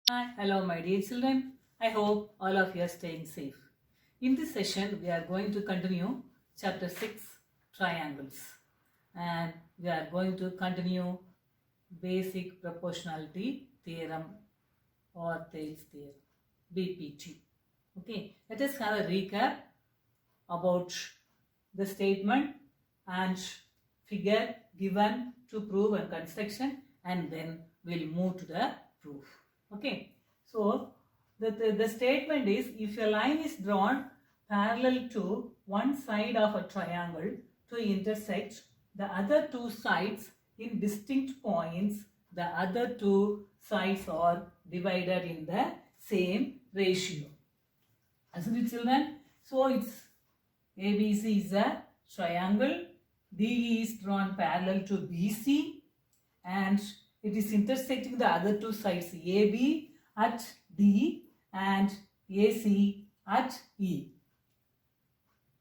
Hi, hello, my dear children. I hope all of you are staying safe. In this session, we are going to continue chapter 6 triangles, and we are going to continue basic proportionality theorem or Thales theorem, BPT. Okay, let us have a recap about the statement and figure given to prove a construction, and then we'll move to the proof. Okay, so the statement is, if a line is drawn parallel to one side of a triangle to intersect the other two sides in distinct points, the other two sides are divided in the same ratio. Isn't it, children? So it's ABC is a triangle. DE is drawn parallel to BC and it is intersecting the other two sides AB at D and AC at E.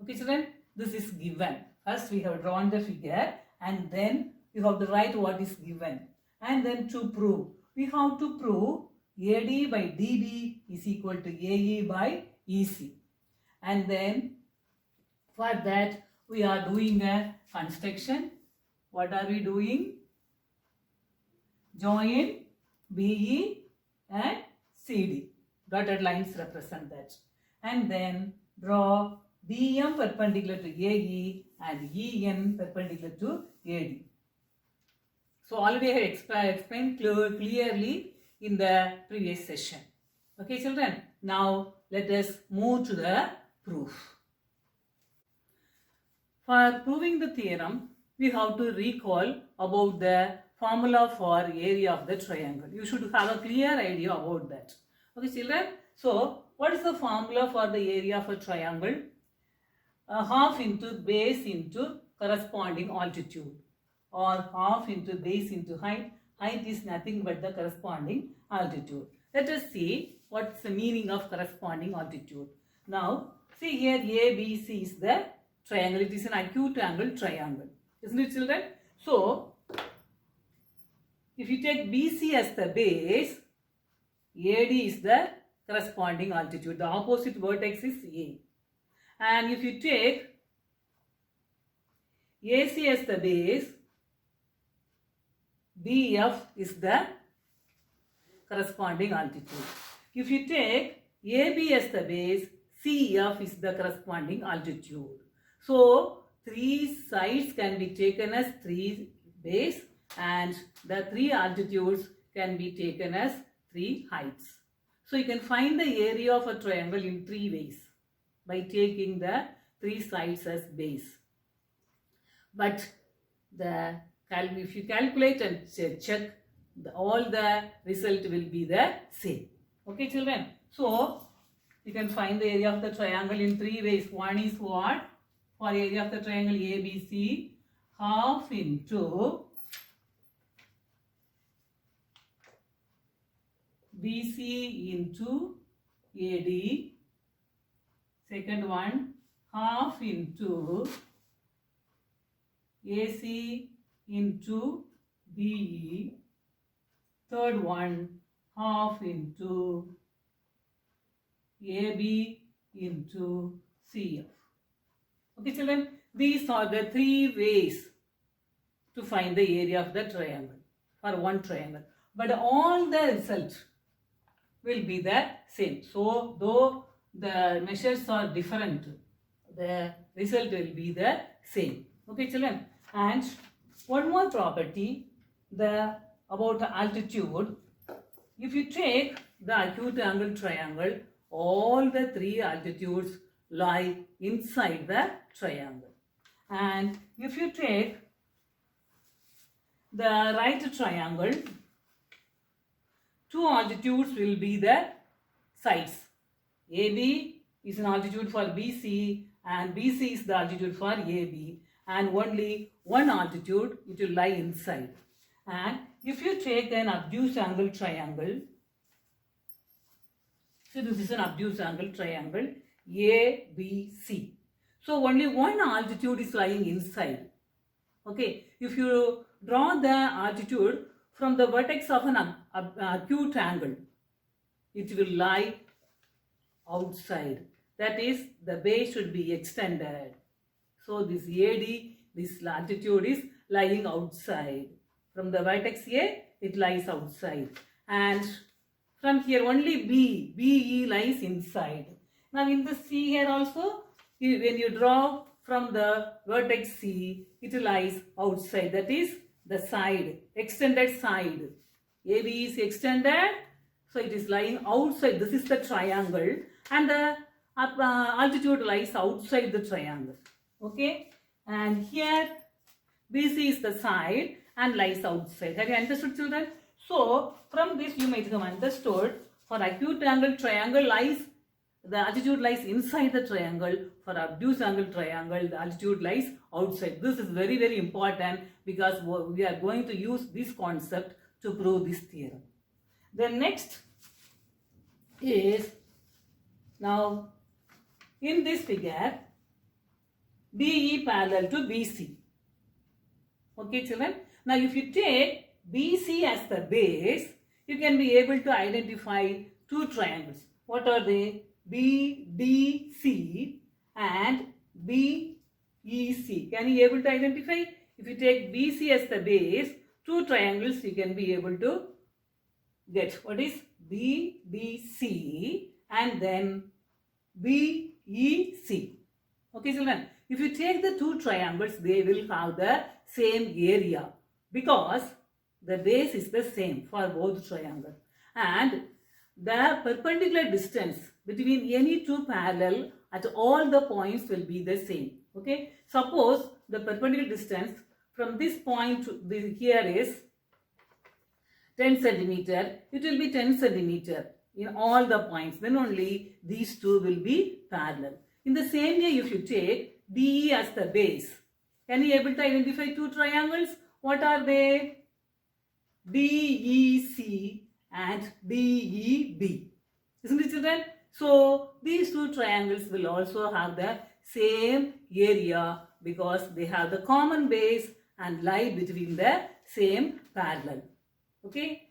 Okay, children, this is given. First we have drawn the figure and then you have to write what is given. And then to prove, we have to prove AD by DB is equal to AE by EC. And then for that we are doing a construction. What are we doing? Join BE and CD. Dotted lines represent that. And then draw BM perpendicular to AE and EN perpendicular to AD. So already I have explained clearly in the previous session. Okay, children. Now let us move to the proof. For proving the theorem, we have to recall about the formula for area of the triangle. You should have a clear idea about that. Okay, children. So, what is the formula for the area of a triangle? Half into base into corresponding altitude, or half into base into height. Height is nothing but the corresponding altitude. Let us see what's the meaning of corresponding altitude. Now, see here ABC is the triangle. It is an acute angle triangle. Isn't it, children? So, if you take BC as the base, AD is the corresponding altitude. The opposite vertex is A. And if you take AC as the base, BF is the corresponding altitude. If you take AB as the base, CF is the corresponding altitude. So, three sides can be taken as three base and the three altitudes can be taken as three heights. So, you can find the area of a triangle in three ways by taking the three sides as base. But if you calculate and check, all the result will be the same. Okay, children? So, you can find the area of the triangle in three ways. One is what? For area of the triangle ABC, half into BC into AD. Second one, half into AC into BE. Third one, half into AB into CF. Okay, children, these are the three ways to find the area of the triangle for one triangle. But all the result will be the same. So, though the measures are different, the result will be the same. Okay, children. And one more property, about altitude. If you take the acute angle triangle, all the three altitudes lie inside the triangle. And if you take the right triangle, two altitudes will be the sides. AB is an altitude for BC and BC is the altitude for AB, and only one altitude it will lie inside. And if you take an obtuse angle triangle, so this is an obtuse angle triangle ABC. So only one altitude is lying inside. Okay, if you draw the altitude from the vertex of an acute angle, it will lie outside. That is, the base should be extended. So this AD, this latitude is lying outside. From the vertex A, it lies outside. And from here only BE lies inside. Now in the C here also, when you draw from the vertex C, it lies outside. That is the side, extended side. AB is extended, so it is lying outside. This is the triangle, and the altitude lies outside the triangle. Okay, and here BC is the side and lies outside. Have you understood, children? So from this you might have understood, for acute angle triangle the altitude lies inside the triangle. For obtuse angle triangle, the altitude lies outside. This is very, very important because we are going to use this concept to prove this theorem. The next is, now in this figure, BE parallel to BC. Okay, children? Now if you take BC as the base, you can be able to identify two triangles. What are they? BDC and BEC. Can you able to identify? If you take BC as the base, two triangles you can be able to get. What is BDC and then BEC? Okay, children. If you take the two triangles, they will have the same area because the base is the same for both triangles, and the perpendicular distance between any two parallel at all the points will be the same. Okay, suppose the perpendicular distance from this point to here is 10 centimeter, it will be 10 centimeter in all the points. Then only these two will be parallel. In the same way, if you take DE as the base, can you able to identify two triangles? What are they? DEC and DEB. Isn't it, children? So these two triangles will also have the same area because they have the common base and lie between the same parallel. Okay.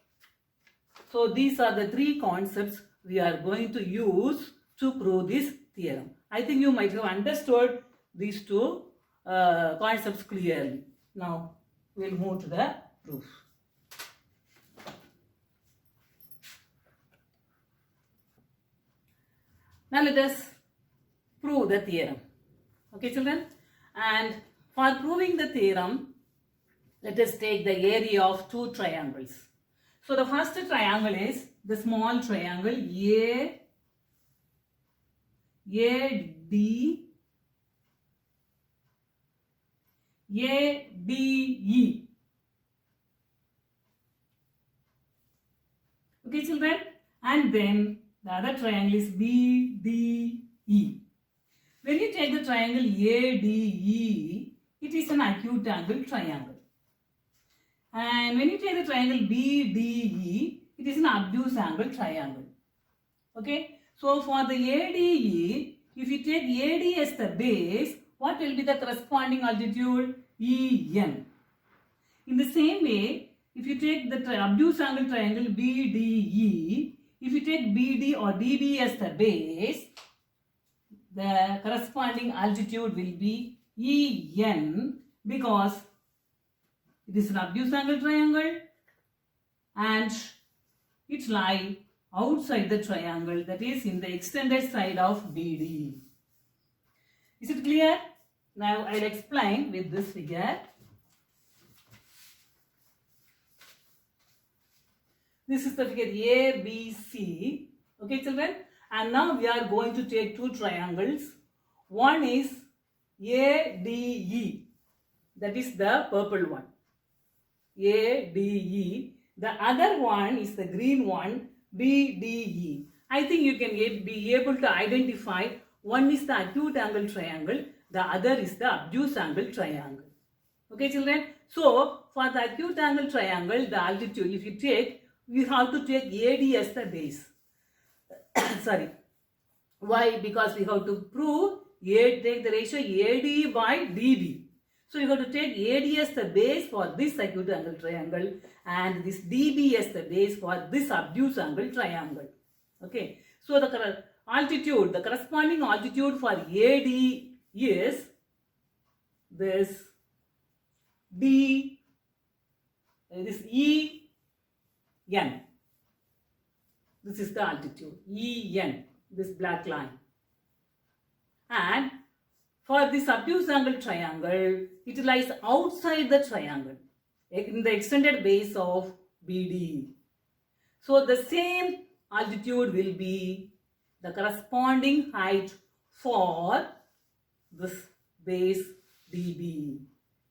So these are the three concepts we are going to use to prove this theorem. I think you might have understood these two concepts clearly. Now we will move to the proof. Now let us prove the theorem. Okay, children? And for proving the theorem, let us take the area of two triangles. So the first triangle is the small triangle ADE. Okay, children? And then the other triangle is BDE. When you take the triangle ADE, it is an acute angle triangle. And when you take the triangle BDE, it is an obtuse angle triangle. Okay? So for the ADE, if you take AD as the base, what will be the corresponding altitude? EN. In the same way, if you take the obtuse angle triangle BDE, if you take BD or DB as the base, the corresponding altitude will be EN because it is an obtuse angle triangle and it lies outside the triangle, that is in the extended side of BD. Is it clear? Now I will explain with this figure. This is the figure ABC. Okay, children? And now we are going to take two triangles. One is ADE. That is the purple one. ADE. The other one is the green one, BDE. I think you can be able to identify one is the acute angle triangle, the other is the obtuse angle triangle. Okay, children? So, for the acute angle triangle, the altitude, if you take, we have to take AD as the base. Sorry. Why? Because we have to prove take the ratio AD by DB. So you have to take AD as the base for this acute angle triangle and this DB as the base for this obtuse angle triangle. Okay. So the altitude, the corresponding altitude for AD is this D, this EN. This is the altitude, EN, this black line. And for this obtuse angle triangle, it lies outside the triangle, in the extended base of BD. So the same altitude will be the corresponding height for this base DB.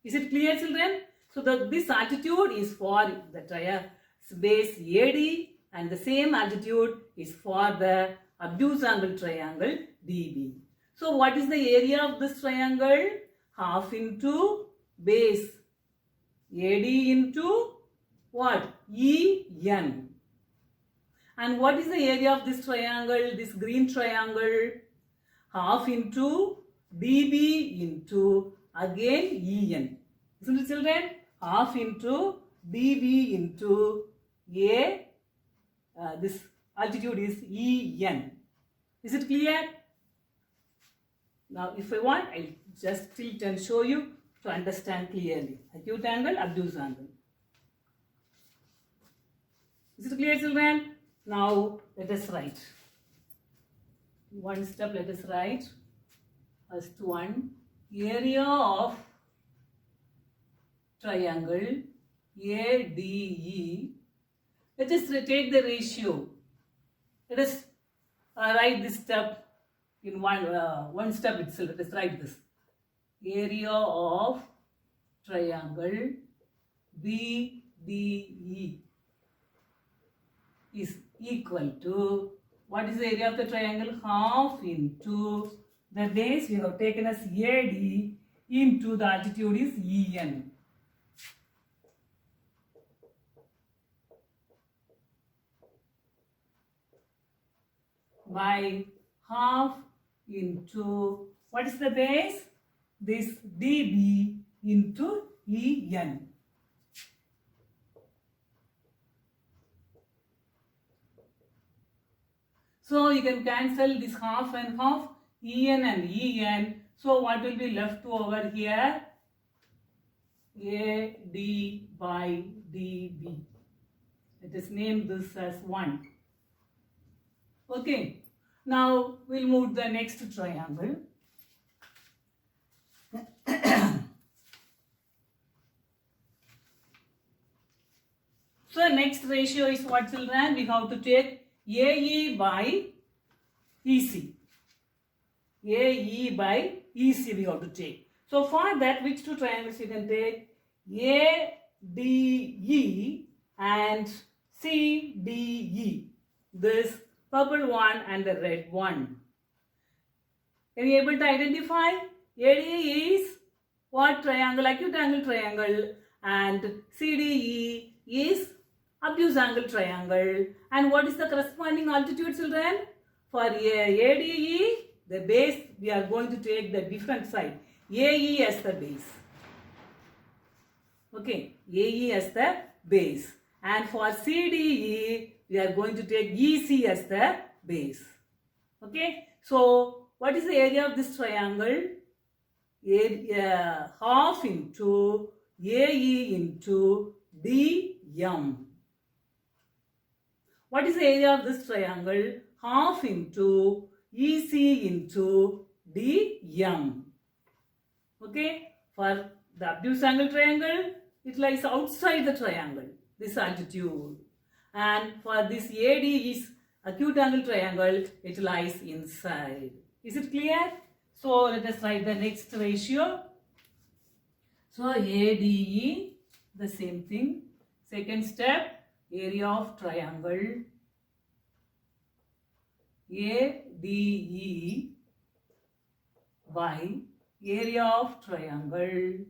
Is it clear, children? So this altitude is for the base AD and the same altitude is for the obtuse angle triangle DB. So what is the area of this triangle? Half into base AD into what? EN. And what is the area of this triangle, this green triangle? Half into DB into again EN. Isn't it, children? Half into DB into this altitude is EN. Is it clear? Now, if I want, I'll just tilt and show you to understand clearly. Acute angle, obtuse angle. Is it clear, children? Now, let us write. One step, let us write. First one, area of triangle ADE. Let us take the ratio. Let us write this step in one step itself. Let us write this. Area of triangle BDE is equal to, what is the area of the triangle? Half into the base we have taken as AD into the altitude is EN. By half into, what is the base? This DB into EN. So you can cancel this half and half, EN and EN. So what will be left over here? AD by DB. Let us name this as 1. Okay. Now we'll move to the next triangle. So next ratio is what, children? We have to take AE by EC. AE by EC we have to take. So for that, which two triangles you can take? ADE and CDE. This purple one and the red one. Can you able to identify? ADE is what triangle? Acute angle triangle. And CDE is obtuse angle triangle. And what is the corresponding altitude, children? For ADE, the base, we are going to take the different side. AE as the base. Okay, AE as the base. And for CDE, we are going to take EC as the base. Okay, so what is the area of this triangle? Half into AE into DM. What is the area of this triangle? Half into EC into DM. Okay, for the obtuse angle triangle, it lies outside the triangle, this altitude. And for this AD is acute angle triangle, it lies inside. Is it clear? So let us write the next ratio. So ADE, the same thing. Second step, area of triangle ADE by area of triangle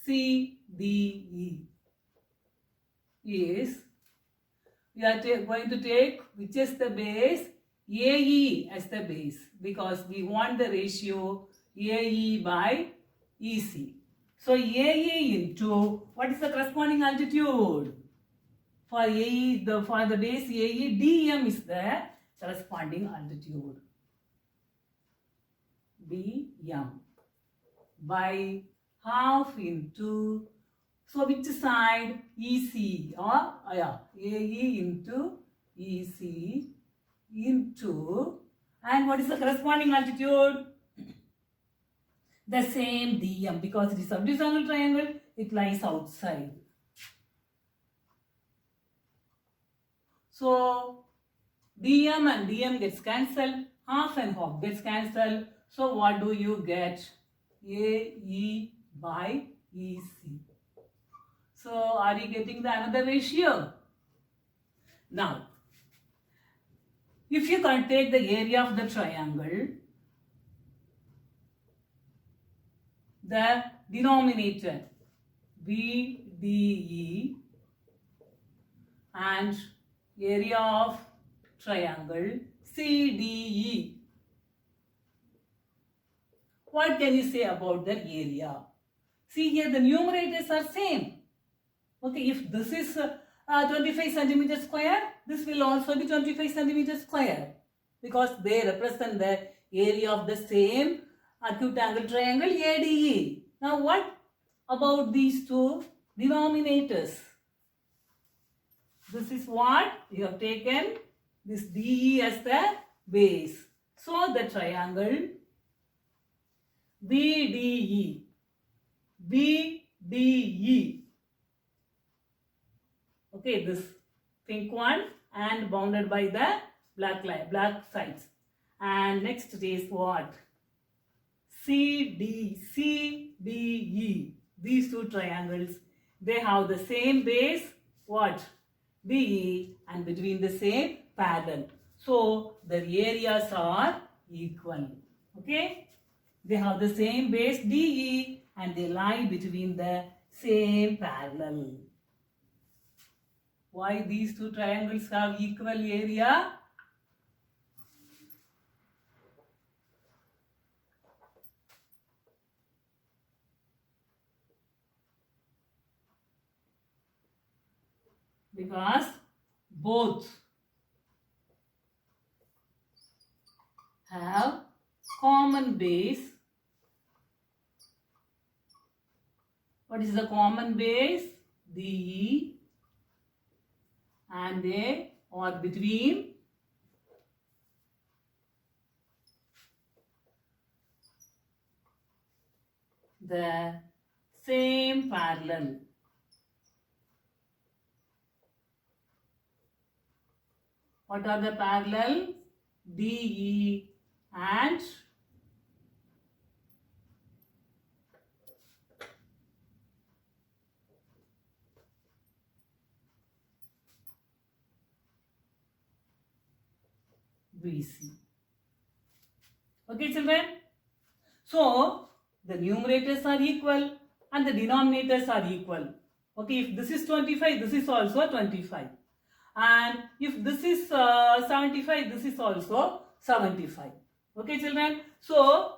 CDE is, we are going to take which is the base? AE as the base, because we want the ratio AE by EC. So AE into, what is the corresponding altitude? For AE, for the base AE, DM is the corresponding altitude. DM by half into, so which side? EC or AE into EC into, and what is the corresponding altitude? The same DM, because it is obtuse angle triangle, it lies outside. So DM and DM gets cancelled, half and half gets cancelled. So what do you get? AE by EC. So are you getting the another ratio? Now, if you can take the area of the triangle, the denominator BDE and area of triangle CDE. What can you say about the area? See here, the numerators are same. Okay, if this is 25 centimeter square, this will also be 25 centimeter square, because they represent the area of the same acute angle triangle ADE. Now what about these two denominators? This is what you have taken this DE as the base. So the triangle BDE, okay, this pink one and bounded by the black line, black sides. And next is what? CDE. These two triangles, they have the same base, what? DE, and between the same parallel. So the areas are equal. Okay? They have the same base DE and they lie between the same parallel. Why these two triangles have equal area? Because both have common base. What is the common base? DE, and they are between the same parallel. What are the parallel? DE and BC. Okay, children? So, the numerators are equal and the denominators are equal. Okay, if this is 25, this is also 25. And if this is 75, this is also 75. Okay, children? So,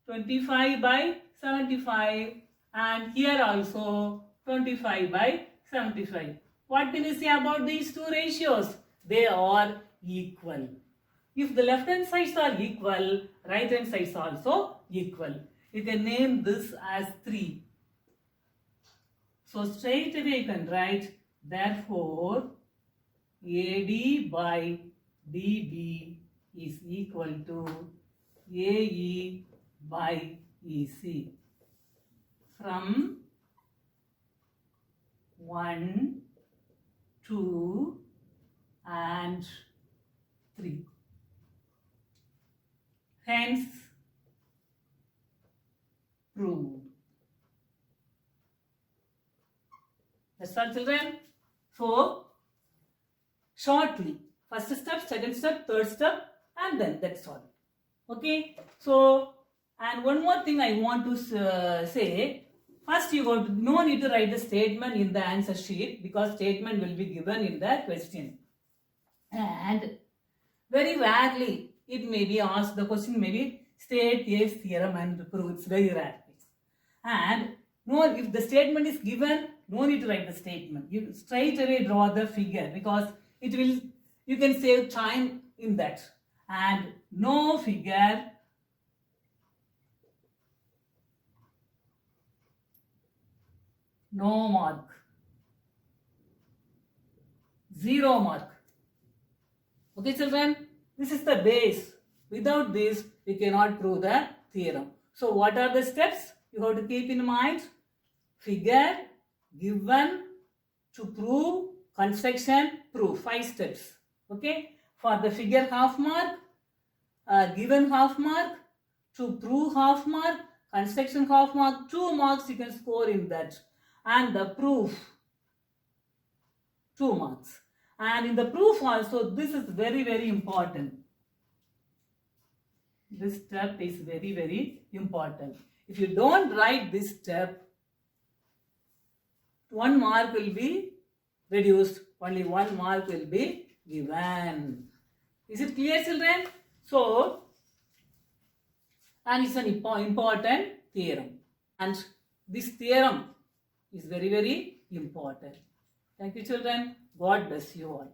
25 by 75 and here also 25 by 75. What can you say about these two ratios? They are equal. If the left hand sides are equal, right hand sides are also equal. You can name this as 3. So straight away you can write, therefore AD by DB is equal to AE by EC. From 1, 2 and 3. Hence, proved. That's all, children. So, shortly, first step, second step, third step, and then that's all. Okay. So, and one more thing I want to say. First, you got no need to write the statement in the answer sheet, because statement will be given in the question. And very rarely it may be asked, the question may be state a theorem and prove. It's very rare. And no, if the statement is given, no need to write the statement. You straight away draw the figure because it will, you can save time in that. And no figure, no mark, 0 mark. Okay, children, this is the base. Without this, we cannot prove the theorem. So, what are the steps you have to keep in mind? Figure, given, to prove, construction, proof. 5 steps. Okay, for the figure half mark, given half mark, to prove half mark, construction half mark, 2 marks you can score in that. And the proof, 2 marks. And in the proof also, this is very, very important. This step is very, very important. If you don't write this step, 1 mark will be reduced. Only 1 mark will be given. Is it clear, children? So, and it's an important theorem. And this theorem is very, very important. Thank you, children. God bless you all.